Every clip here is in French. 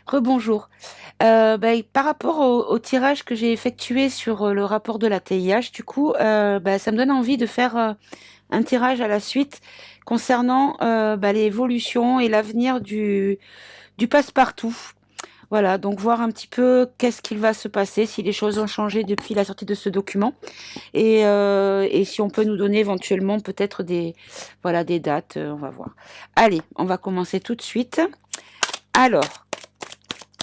Rebonjour. Par rapport au tirage que j'ai effectué sur le rapport de la TIH, du coup, ça me donne envie de faire un tirage à la suite concernant l'évolution et l'avenir du passe-partout. Voilà, donc voir un petit peu qu'est-ce qu'il va se passer, si les choses ont changé depuis la sortie de ce document, et si on peut nous donner éventuellement peut-être des dates, on va voir. Allez, on va commencer tout de suite. Alors,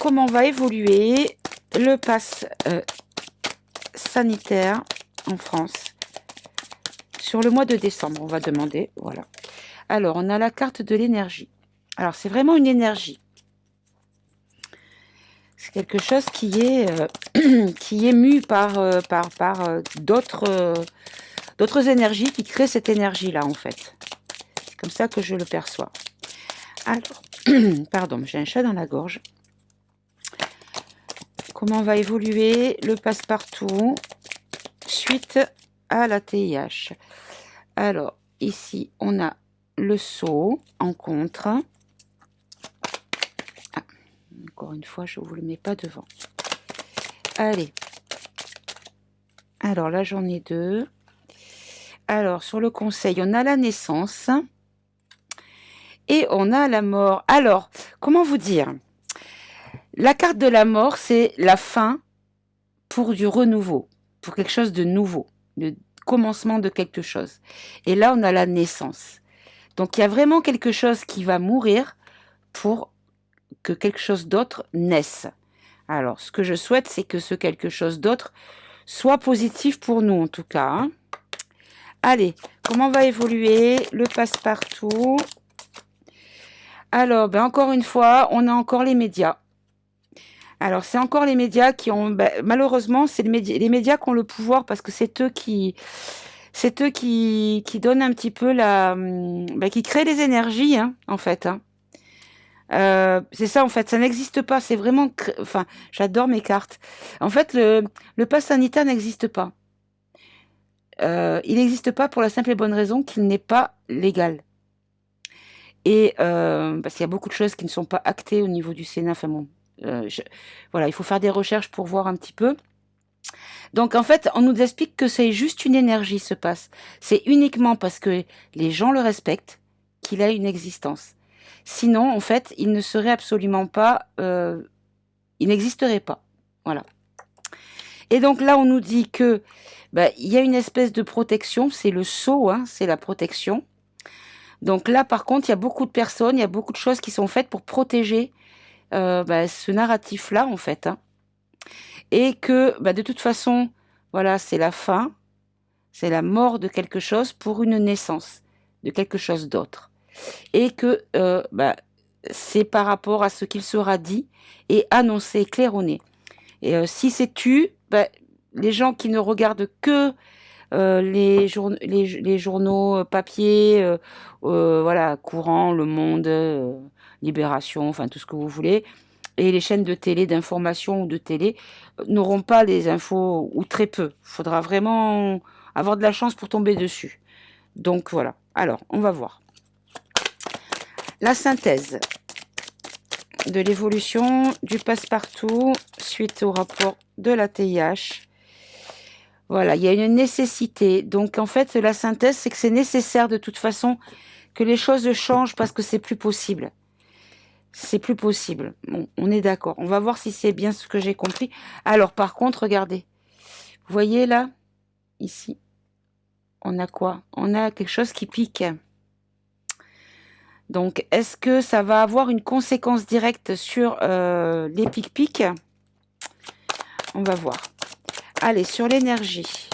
comment va évoluer le pass sanitaire en France sur le mois de décembre, on va demander. Voilà. Alors, on a la carte de l'énergie. Alors, c'est vraiment une énergie. C'est quelque chose qui est mu par d'autres énergies qui créent cette énergie-là, en fait. C'est comme ça que je le perçois. Alors, pardon, j'ai un chat dans la gorge. Comment va évoluer le passe-partout suite à la TIH? Alors, ici, on a le saut en contre. Ah, encore une fois, je ne vous le mets pas devant. Allez. Alors là, j'en ai deux. Alors, sur le conseil, on a la naissance et on a la mort. Alors, comment vous dire? La carte de la mort, c'est la fin pour du renouveau, pour quelque chose de nouveau, le commencement de quelque chose. Et là, on a la naissance. Donc, il y a vraiment quelque chose qui va mourir pour que quelque chose d'autre naisse. Alors, ce que je souhaite, c'est que ce quelque chose d'autre soit positif pour nous, en tout cas. Hein. Allez, comment va évoluer le passe-partout? Alors, encore une fois, on a encore les médias. Alors, c'est encore les médias qui ont... malheureusement, c'est les médias qui ont le pouvoir parce que c'est eux qui donnent un petit peu qui créent les énergies, hein, en fait. Hein. C'est ça, en fait, ça n'existe pas. C'est vraiment... Enfin, j'adore mes cartes. En fait, le pass sanitaire n'existe pas. Il n'existe pas pour la simple et bonne raison qu'il n'est pas légal. Et parce qu'il y a beaucoup de choses qui ne sont pas actées au niveau du Sénat. Enfin bon, voilà, il faut faire des recherches pour voir un petit peu. Donc en fait, on nous explique que c'est juste une énergie, ce passe. C'est uniquement parce que les gens le respectent qu'il a une existence. Sinon, en fait, il ne serait absolument pas... il n'existerait pas. Voilà. Et donc là, on nous dit que il y a une espèce de protection, c'est le sceau, hein, c'est la protection. Donc là, par contre, il y a beaucoup de personnes, il y a beaucoup de choses qui sont faites pour protéger ce narratif-là, en fait. Hein. Et que, de toute façon, voilà, c'est la fin, c'est la mort de quelque chose pour une naissance de quelque chose d'autre. Et que c'est par rapport à ce qu'il sera dit et annoncé, claironné. Et si c'est tu, les gens qui ne regardent que les journaux papier, voilà, Courant, Le Monde, Libération, enfin tout ce que vous voulez, et les chaînes de télé, d'information ou de télé, n'auront pas les infos, ou très peu. Il faudra vraiment avoir de la chance pour tomber dessus. Donc voilà. Alors, on va voir. La synthèse de l'évolution du passe-partout suite au rapport de la TIH. Voilà, il y a une nécessité. Donc en fait, la synthèse, c'est que c'est nécessaire de toute façon que les choses changent parce que c'est plus possible. C'est plus possible. Bon, on est d'accord. On va voir si c'est bien ce que j'ai compris. Alors par contre, regardez. Vous voyez là, ici, on a quoi? On a quelque chose qui pique. Donc est-ce que ça va avoir une conséquence directe sur les pics-pics? On va voir. Allez, sur l'énergie.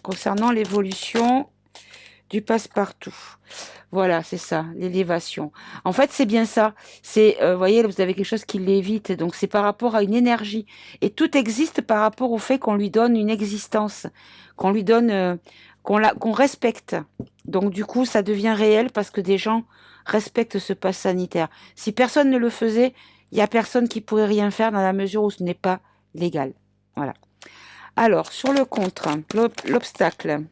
Concernant l'évolution du passe-partout. Voilà, c'est ça, l'élévation. En fait, c'est bien ça. C'est, vous voyez, vous avez quelque chose qui l'évite. Donc, c'est par rapport à une énergie. Et tout existe par rapport au fait qu'on lui donne une existence, qu'on lui donne, qu'on respecte. Donc, du coup, ça devient réel parce que des gens respectent ce pass sanitaire. Si personne ne le faisait, il n'y a personne qui pourrait rien faire dans la mesure où ce n'est pas légal. Voilà. Alors, sur le contre, l'obstacle.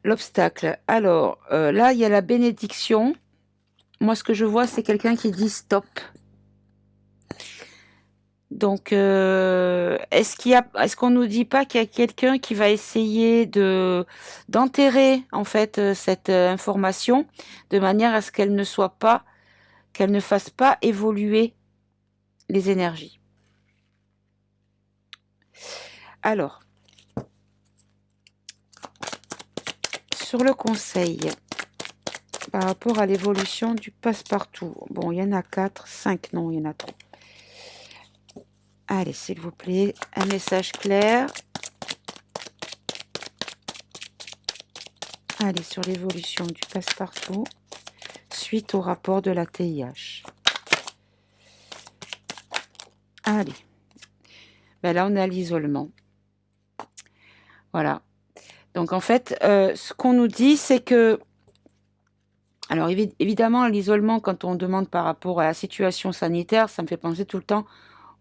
L'obstacle. Alors, là, il y a la bénédiction. Moi, ce que je vois, c'est quelqu'un qui dit stop. Donc, est-ce qu'on nous dit pas qu'il y a quelqu'un qui va essayer d'enterrer en fait cette information de manière à ce qu'elle ne fasse pas évoluer les énergies. Alors, sur le conseil par rapport à l'évolution du passe-partout. Bon, il y en a 4, 5, non, il y en a 3. Allez, s'il vous plaît, un message clair. Allez, sur l'évolution du passe-partout suite au rapport de la TIH. Allez. Ben là, on a l'isolement. Voilà. Donc, en fait, ce qu'on nous dit, c'est que... Alors, évidemment, l'isolement, quand on demande par rapport à la situation sanitaire, ça me fait penser tout le temps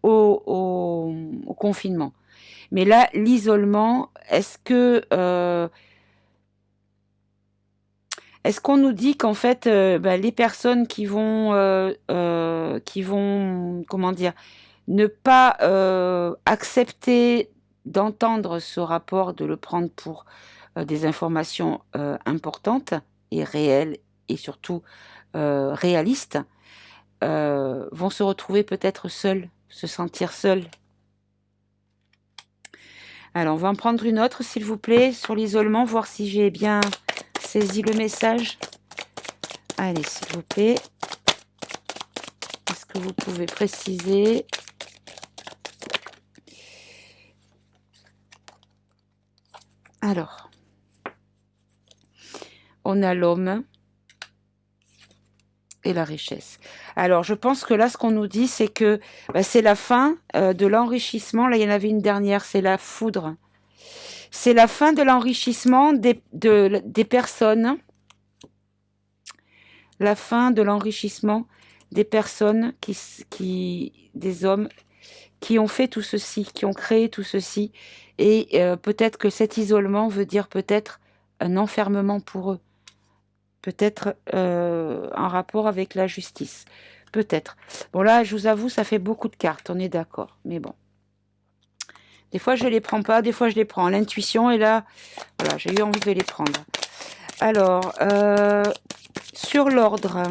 au confinement. Mais là, l'isolement, est-ce qu'on nous dit qu'en fait, les personnes qui vont, comment dire, ne pas accepter d'entendre ce rapport, de le prendre pour des informations importantes et réelles et surtout réalistes, vont se retrouver peut-être seuls, se sentir seuls. Alors, on va en prendre une autre, s'il vous plaît, sur l'isolement, voir si j'ai bien saisi le message. Allez, s'il vous plaît. Est-ce que vous pouvez préciser? Alors, on a l'homme et la richesse. Alors, je pense que là, ce qu'on nous dit, c'est que c'est la fin de l'enrichissement. Là, il y en avait une dernière, c'est la foudre. C'est la fin de l'enrichissement des personnes. La fin de l'enrichissement des personnes, des hommes qui ont fait tout ceci, qui ont créé tout ceci. Et peut-être que cet isolement veut dire peut-être un enfermement pour eux. Peut-être en rapport avec la justice. Peut-être. Bon là, je vous avoue, ça fait beaucoup de cartes, on est d'accord. Mais bon. Des fois, je les prends pas, des fois, je les prends. L'intuition, et là, voilà, j'ai eu envie de les prendre. Alors, sur l'ordre,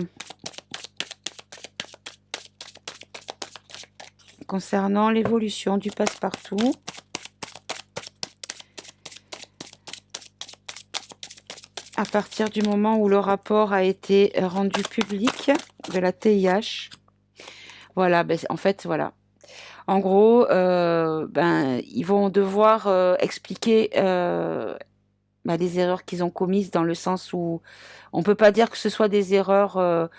concernant l'évolution du passe-partout, à partir du moment où le rapport a été rendu public de la TIH, voilà, en fait, voilà. En gros, ils vont devoir expliquer les erreurs qu'ils ont commises dans le sens où on peut pas dire que ce soit des erreurs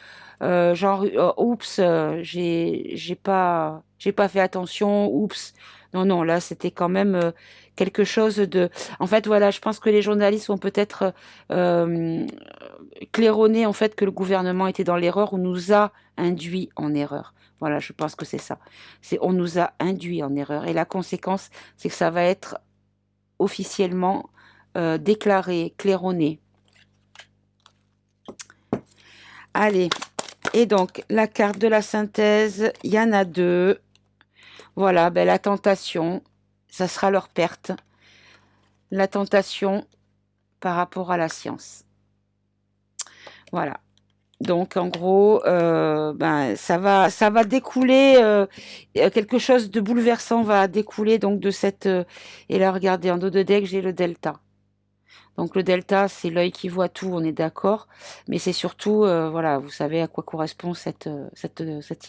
genre oups, j'ai pas fait attention, oups. Non, non, là c'était quand même quelque chose de. En fait, voilà, je pense que les journalistes vont peut-être claironner en fait que le gouvernement était dans l'erreur ou nous a induit en erreur. Voilà, je pense que c'est ça. C'est on nous a induit en erreur et la conséquence, c'est que ça va être officiellement déclaré, claironné. Allez, et donc la carte de la synthèse, il y en a deux. Voilà, la tentation, ça sera leur perte. La tentation par rapport à la science. Voilà. Donc en gros, ça va découler quelque chose de bouleversant va découler donc de cette et là regardez en dos de deck j'ai le delta. Donc le delta c'est l'œil qui voit tout, on est d'accord, mais c'est surtout voilà, vous savez à quoi correspond cette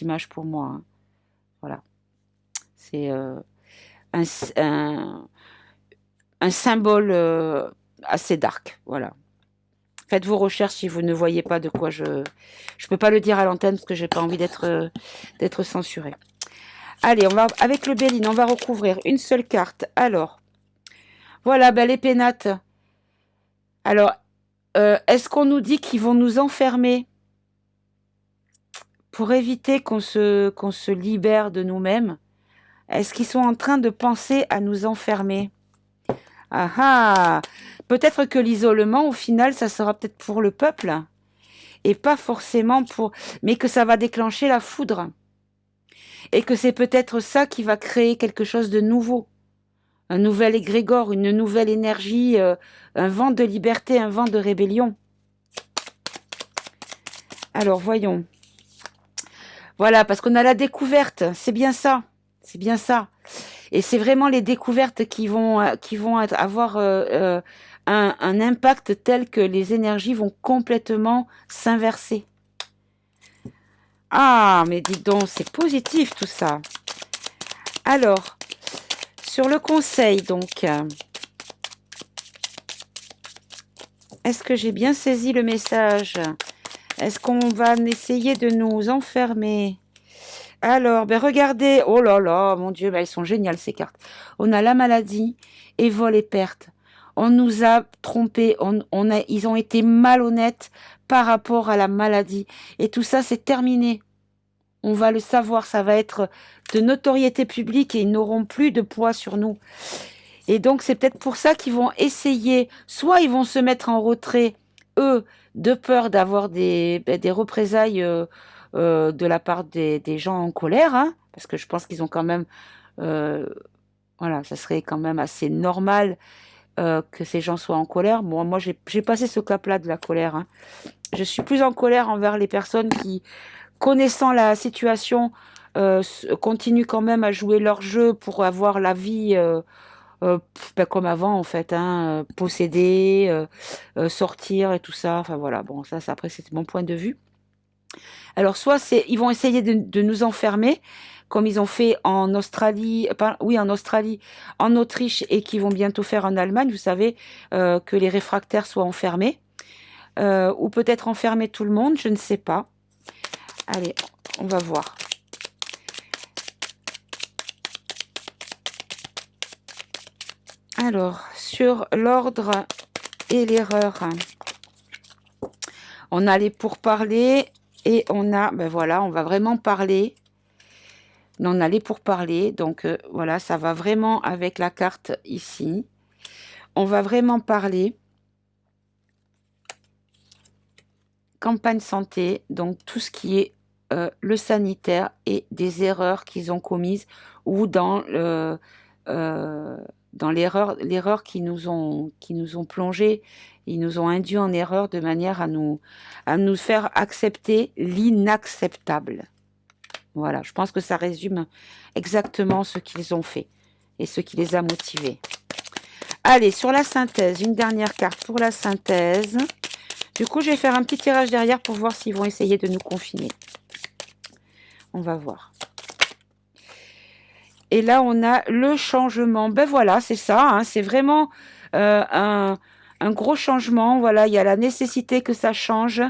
image pour moi. Hein. Voilà, c'est un, un, un symbole assez dark. Voilà. Faites vos recherches si vous ne voyez pas de quoi je peux pas le dire à l'antenne parce que j'ai pas envie d'être censurée. Allez, on va avec le Béline, on va recouvrir une seule carte. Alors, voilà, les pénates. Alors, est-ce qu'on nous dit qu'ils vont nous enfermer pour éviter qu'on se libère de nous-mêmes? Est-ce qu'ils sont en train de penser à nous enfermer? Ah ah! Peut-être que l'isolement, au final, ça sera peut-être pour le peuple et pas forcément pour... Mais que ça va déclencher la foudre. et que c'est peut-être ça qui va créer quelque chose de nouveau, un nouvel égrégore, une nouvelle énergie, un vent de liberté, un vent de rébellion. Alors, voyons. Voilà, parce qu'on a la découverte, c'est bien ça, c'est bien ça. Et c'est vraiment les découvertes qui vont avoir un impact tel que les énergies vont complètement s'inverser. Ah, mais dis donc, c'est positif tout ça. Alors, sur le conseil, donc, est-ce que j'ai bien saisi le message? Est-ce qu'on va essayer de nous enfermer? Alors, ben regardez, oh là là, mon Dieu, ben elles sont géniales ces cartes. On a la maladie et vol et perte. On nous a trompés, ils ont été malhonnêtes par rapport à la maladie. Et tout ça, c'est terminé. On va le savoir, ça va être de notoriété publique et ils n'auront plus de poids sur nous. Et donc, c'est peut-être pour ça qu'ils vont essayer, soit ils vont se mettre en retrait, eux, de peur d'avoir des représailles de la part des gens en colère, hein, parce que je pense qu'ils ont quand même, euh, voilà, ça serait quand même assez normal que ces gens soient en colère. Bon, moi, j'ai passé ce cap-là de la colère, hein. Je suis plus en colère envers les personnes qui, connaissant la situation, continuent quand même à jouer leur jeu pour avoir la vie ben, comme avant en fait, hein, posséder, sortir et tout ça. Enfin voilà, bon ça après c'est mon point de vue. Alors soit ils vont essayer de nous enfermer, comme ils ont fait en Australie, oui en Australie, en Autriche et qui vont bientôt faire en Allemagne. Vous savez que les réfractaires soient enfermés, ou peut-être enfermer tout le monde, je ne sais pas. Allez, on va voir. Alors, sur l'ordre et l'erreur, on a les pourparlers et on a, ben voilà, on va vraiment parler. On a les pourparlers, donc voilà, ça va vraiment avec la carte ici. On va vraiment parler. Campagne santé, donc tout ce qui est le sanitaire et des erreurs qu'ils ont commises ou dans l'erreur qui nous ont plongé, ils nous ont induit en erreur de manière à nous faire accepter l'inacceptable. Voilà, je pense que ça résume exactement ce qu'ils ont fait et ce qui les a motivés. Allez, sur la synthèse, une dernière carte pour la synthèse. Du coup, je vais faire un petit tirage derrière pour voir s'ils vont essayer de nous confiner. On va voir. Et là, on a le changement. Ben voilà, c'est ça, hein, c'est vraiment un gros changement. Voilà, il y a la nécessité que ça change.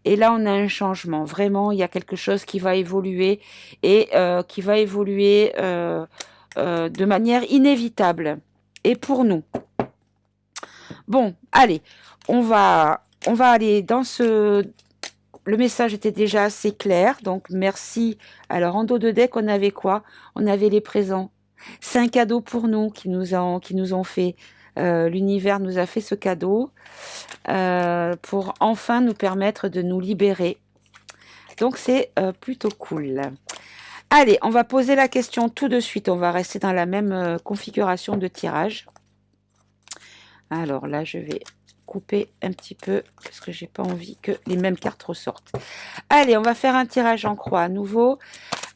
Et là, on a un changement. Vraiment, il y a quelque chose qui va évoluer et qui va évoluer de manière inévitable. Et pour nous. Bon, allez, on va aller dans ce... Le message était déjà assez clair, donc merci. Alors, en dos de deck, on avait quoi? On avait les présents. C'est un cadeau pour nous qui nous ont fait. L'univers nous a fait ce cadeau pour enfin nous permettre de nous libérer. Donc, c'est plutôt cool. Allez, on va poser la question tout de suite. On va rester dans la même configuration de tirage. Alors là, je vais couper un petit peu parce que j'ai pas envie que les mêmes cartes ressortent. Allez, on va faire un tirage en croix à nouveau.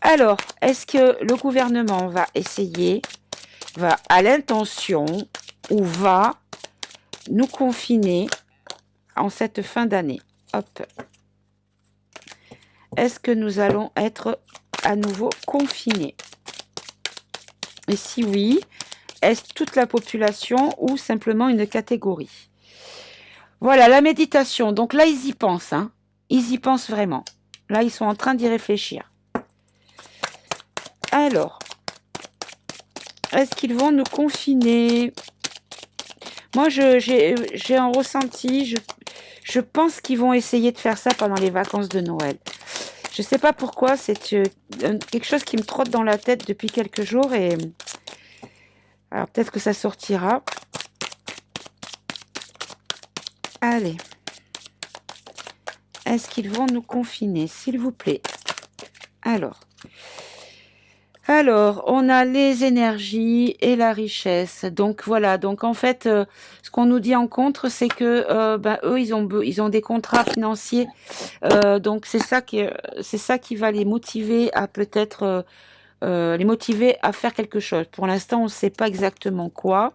Alors, est-ce que le gouvernement va essayer, va à l'intention ou va nous confiner en cette fin d'année? Hop. Est-ce que nous allons être à nouveau confinés? Et si oui, est-ce toute la population ou simplement une catégorie? Voilà, la méditation. Donc là, ils y pensent, hein. Ils y pensent vraiment. Là, ils sont en train d'y réfléchir. Alors, est-ce qu'ils vont nous confiner? Moi, j'ai un ressenti. Je pense qu'ils vont essayer de faire ça pendant les vacances de Noël. Je ne sais pas pourquoi. C'est quelque chose qui me trotte dans la tête depuis quelques jours. Et alors, peut-être que ça sortira. Allez. Est-ce qu'ils vont nous confiner, s'il vous plaît? Alors, Alors, on a les énergies et la richesse. Donc voilà, donc en fait, ce qu'on nous dit en contre, c'est que ben, eux, ils ont des contrats financiers. Donc c'est ça qui va les motiver à peut-être les motiver à faire quelque chose. Pour l'instant, on ne sait pas exactement quoi.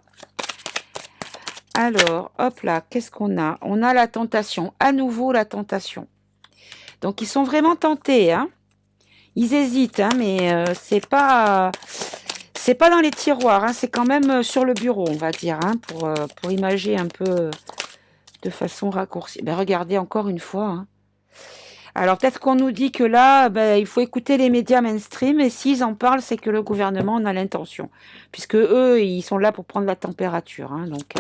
Alors, hop là, qu'est-ce qu'on a? On a la tentation, à nouveau la tentation. Donc, ils sont vraiment tentés, hein. Ils hésitent, hein, mais c'est pas dans les tiroirs, hein, c'est quand même sur le bureau, on va dire, hein, pour imager un peu de façon raccourcie. Ben, regardez encore une fois, hein. Alors peut-être qu'on nous dit que là, ben, il faut écouter les médias mainstream et s'ils en parlent, c'est que le gouvernement en a l'intention, puisque eux, ils sont là pour prendre la température, hein, donc.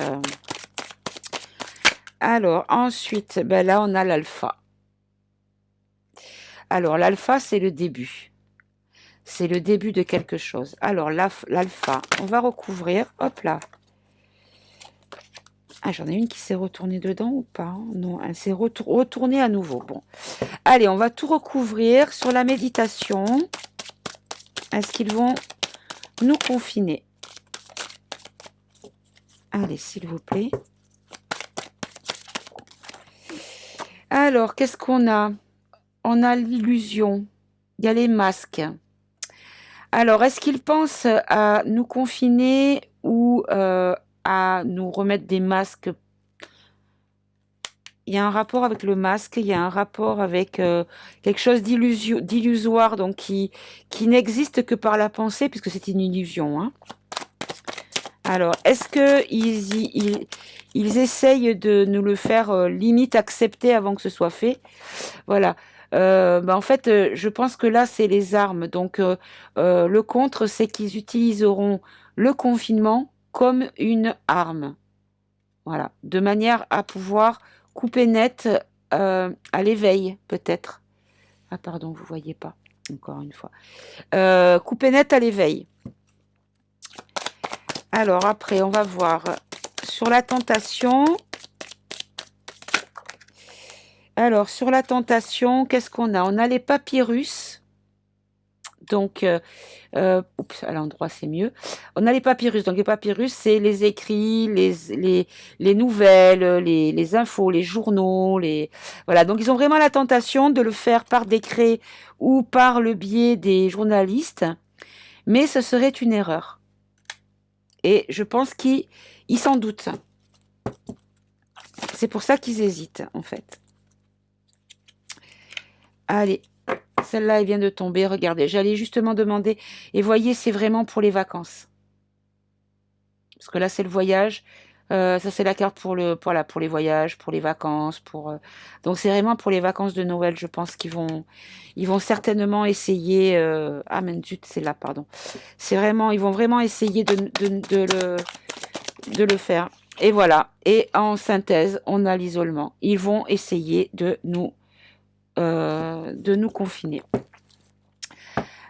Alors ensuite, ben là, on a l'alpha. Alors l'alpha, c'est le début. C'est le début de quelque chose. Alors l'alpha, on va recouvrir. Hop là. Ah, j'en ai une qui s'est retournée dedans ou pas? Non, elle s'est retournée à nouveau. Bon. Allez, on va tout recouvrir sur la méditation. Est-ce qu'ils vont nous confiner? Allez, s'il vous plaît. Alors, qu'est-ce qu'on a? On a l'illusion. Il y a les masques. Alors, est-ce qu'ils pensent à nous confiner ou à nous remettre des masques? Il y a un rapport avec le masque, il y a un rapport avec quelque chose d'illusoire, donc qui n'existe que par la pensée, puisque c'est une illusion, hein. Alors, est-ce qu'ils essayent de nous le faire limite accepter avant que ce soit fait? Voilà. En fait, je pense que là, c'est les armes. Donc, le contre, c'est qu'ils utiliseront le confinement comme une arme. Voilà. De manière à pouvoir couper net à l'éveil, peut-être. Ah, pardon, vous voyez pas. Encore une fois. Couper net à l'éveil. Alors, après, on va voir sur la tentation. Alors, sur la tentation, qu'est-ce qu'on a? On a les papyrus. Donc, oups, à l'endroit, c'est mieux. On a les papyrus. Donc, les papyrus, c'est les écrits, les nouvelles, les infos, les journaux. Voilà. Donc, ils ont vraiment la tentation de le faire par décret ou par le biais des journalistes. Mais ce serait une erreur. Et je pense qu'ils s'en doutent. C'est pour ça qu'ils hésitent, en fait. Allez. Celle-là, elle vient de tomber. Regardez, j'allais justement demander. Et voyez, c'est vraiment pour les vacances. Parce que là, c'est le voyage. Ça, c'est la carte voilà, pour les voyages, pour les vacances. Donc, c'est vraiment pour les vacances de Noël. Je pense ils vont certainement essayer. Ah, mais zut, c'est là, pardon. Ils vont vraiment essayer de le faire. Et voilà. Et en synthèse, on a l'isolement. Ils vont essayer de nous confiner.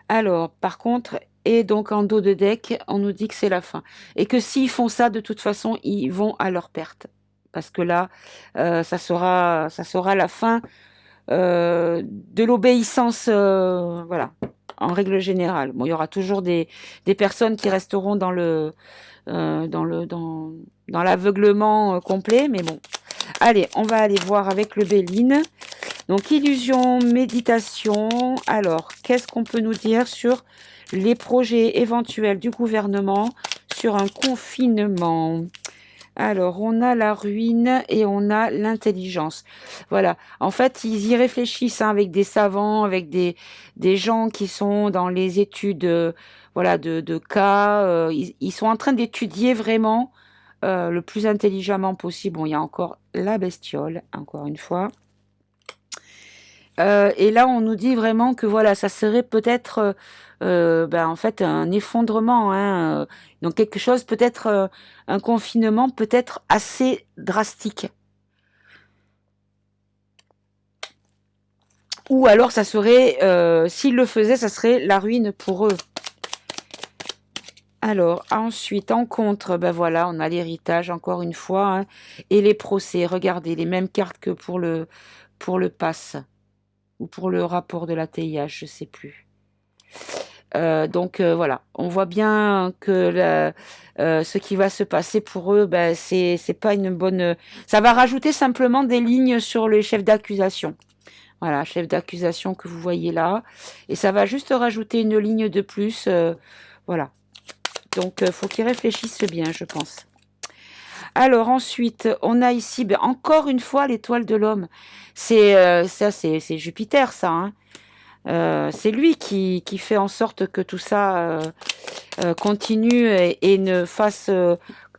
Alors, par contre, et donc en dos de deck, on nous dit que c'est la fin. Et que s'ils font ça, de toute façon, ils vont à leur perte. Parce que là, ça sera la fin de l'obéissance, voilà, en règle générale. Bon, il y aura toujours des personnes qui resteront dans l'aveuglement complet, mais bon. Allez, on va aller voir avec le Béline. Donc, illusion, méditation. Alors, qu'est-ce qu'on peut nous dire sur les projets éventuels du gouvernement sur un confinement? Alors, on a la ruine et on a l'intelligence. Voilà. En fait, ils y réfléchissent, hein, avec des savants, avec des gens qui sont dans les études voilà, de cas. Ils sont en train d'étudier vraiment le plus intelligemment possible. Bon, il y a encore la bestiole, encore une fois. Et là, on nous dit vraiment que voilà, ça serait peut-être, en fait, un effondrement, hein, donc quelque chose, peut-être un confinement, peut-être assez drastique. Ou alors, ça serait, s'ils le faisaient, ça serait la ruine pour eux. Alors, ensuite, en contre, ben voilà, on a l'héritage, encore une fois, hein, et les procès. Regardez, les mêmes cartes que pour le pass, ou pour le rapport de la TIH, je sais plus. Donc voilà, on voit bien que ce qui va se passer pour eux, ben, c'est pas une bonne. Ça va rajouter simplement des lignes sur le chef d'accusation. Voilà, chef d'accusation que vous voyez là, et ça va juste rajouter une ligne de plus. Voilà. Donc faut qu'ils réfléchissent bien, je pense. Alors ensuite, on a ici ben, encore une fois l'étoile de l'homme. C'est Jupiter, ça. Hein. C'est lui qui fait en sorte que tout ça continue et ne fasse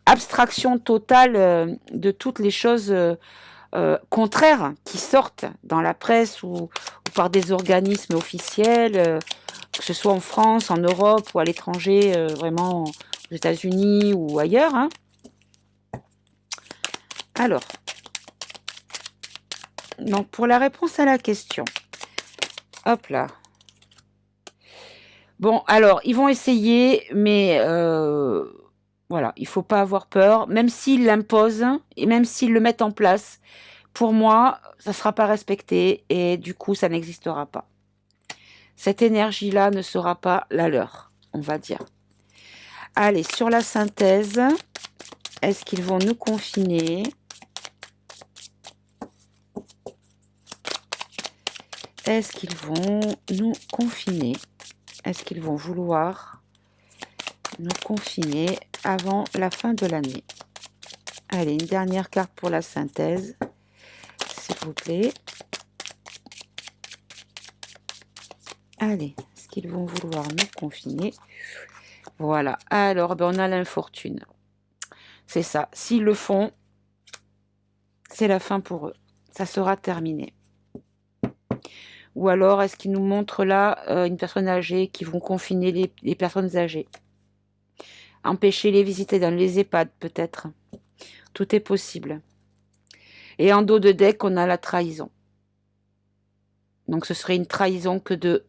abstraction totale de toutes les choses contraires qui sortent dans la presse ou par des organismes officiels, que ce soit en France, en Europe ou à l'étranger, vraiment aux États-Unis ou ailleurs. Hein. Alors, donc pour la réponse à la question, hop là. Bon, alors, ils vont essayer, mais voilà, il faut pas avoir peur. Même s'ils l'imposent et même s'ils le mettent en place, pour moi, ça ne sera pas respecté et du coup, ça n'existera pas. Cette énergie-là ne sera pas la leur, on va dire. Allez, sur la synthèse, est-ce qu'ils vont nous confiner? Est-ce qu'ils vont nous confiner? Est-ce qu'ils vont vouloir nous confiner avant la fin de l'année? Allez, une dernière carte pour la synthèse, s'il vous plaît. Allez, est-ce qu'ils vont vouloir nous confiner? Voilà, alors ben, on a l'infortune. C'est ça, s'ils le font, c'est la fin pour eux. Ça sera terminé. Ou alors, est-ce qu'ils nous montrent là une personne âgée qui vont confiner les personnes âgées? Empêcher les visites dans les EHPAD, peut-être. Tout est possible. Et en dos de deck, on a la trahison. Donc, ce serait une trahison que de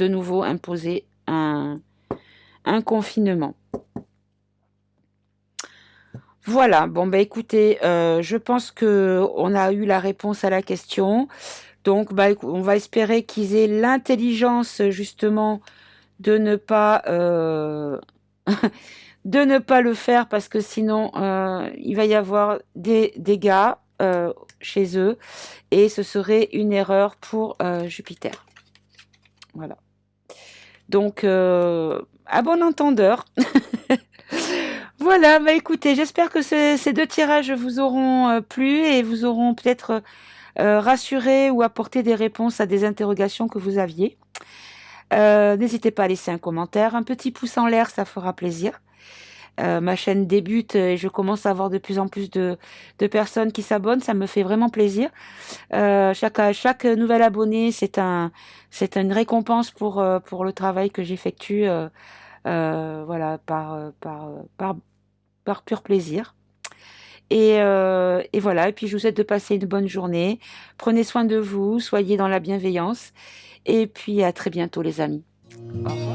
nouveau imposer un confinement. Voilà, bon, bah écoutez, je pense qu'on a eu la réponse à la question. Donc, bah, on va espérer qu'ils aient l'intelligence, justement, de ne pas de ne pas le faire parce que sinon il va y avoir des dégâts chez eux et ce serait une erreur pour Jupiter. Voilà. Donc à bon entendeur. Voilà, bah écoutez, j'espère que ces deux tirages vous auront plu et vous auront peut-être rassuré ou apporté des réponses à des interrogations que vous aviez. N'hésitez pas à laisser un commentaire, un petit pouce en l'air, ça fera plaisir. Ma chaîne débute et je commence à avoir de plus en plus de personnes qui s'abonnent, ça me fait vraiment plaisir. Chaque nouvel abonné, c'est une récompense pour le travail que j'effectue, voilà, par pur plaisir. Et voilà, et puis je vous souhaite de passer une bonne journée. Prenez soin de vous, soyez dans la bienveillance, et puis à très bientôt les amis. Au revoir.